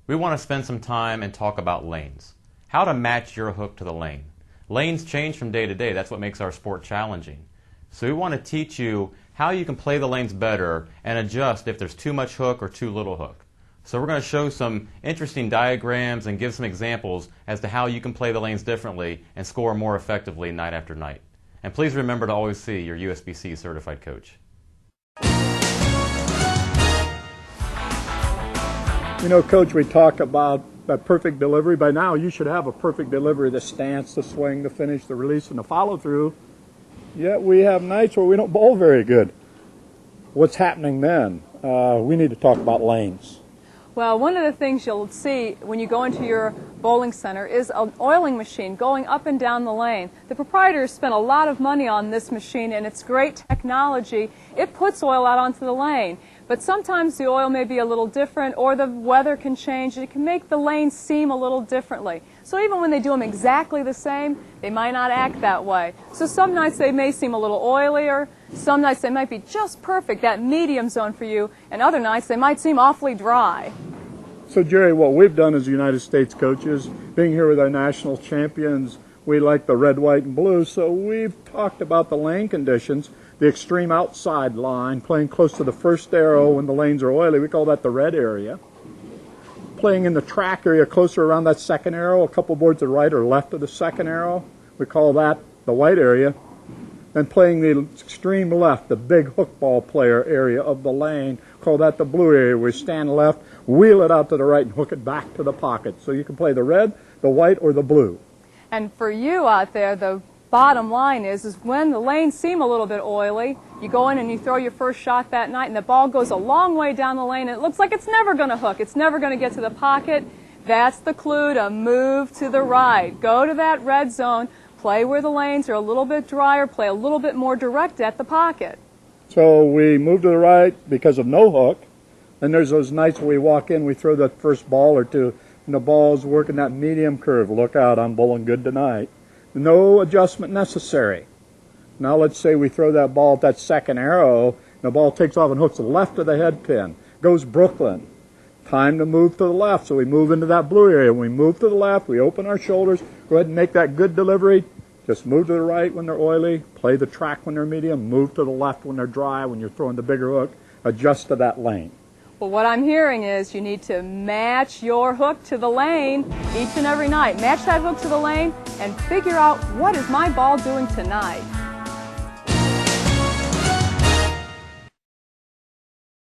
we want to spend some time and talk about lanes. How to match your hook to the lane. Lanes change from day to day. That's what makes our sport challenging. So we want to teach you how you can play the lanes better and adjust if there's too much hook or too little hook. So we're going to show some interesting diagrams and give some examples as to how you can play the lanes differently and score more effectively night after night. And please remember to always see your USBC certified coach. You know, Coach, we talk about that perfect delivery. By now, you should have a perfect delivery, the stance, the swing, the finish, the release, and the follow-through. Yet we have nights where we don't bowl very good. What's happening then? We need to talk about lanes. Well, one of the things you'll see when you go into your bowling center is an oiling machine going up and down the lane. The proprietors spent a lot of money on this machine, and it's great technology. It puts oil out onto the lane. But sometimes the oil may be a little different, or the weather can change. It can make the lane seem a little differently. So even when they do them exactly the same, they might not act that way. So some nights they may seem a little oilier. Some nights they might be just perfect, that medium zone for you. And other nights they might seem awfully dry. So, Jerry, what we've done as United States coaches, being here with our national champions, we like the red, white, and blue. So we've talked about the lane conditions. The extreme outside line, playing close to the first arrow when the lanes are oily, we call that the red area. Playing in the track area closer around that second arrow, a couple boards to the right or left of the second arrow, we call that the white area. And playing the extreme left, the big hook ball player area of the lane, call that the blue area, where you stand left, wheel it out to the right and hook it back to the pocket. So you can play the red, the white, or the blue. And for you out there, the bottom line is when the lanes seem a little bit oily, you go in and you throw your first shot that night and the ball goes a long way down the lane and it looks like it's never going to hook, it's never going to get to the pocket. That's the clue to move to the right. Go to that red zone, play where the lanes are a little bit drier, play a little bit more direct at the pocket. So we move to the right because of no hook. And there's those nights where we walk in, we throw that first ball or two, and the ball's working that medium curve. Look out, I'm bowling good tonight. No adjustment necessary. Now let's say we throw that ball at that second arrow, and the ball takes off and hooks left of the head pin. Goes Brooklyn. Time to move to the left, so we move into that blue area. When we move to the left, we open our shoulders, go ahead and make that good delivery. Just move to the right when they're oily, play the track when they're medium, move to the left when they're dry, when you're throwing the bigger hook, adjust to that lane. Well, what I'm hearing is you need to match your hook to the lane each and every night. Match that hook to the lane and figure out, what is my ball doing tonight?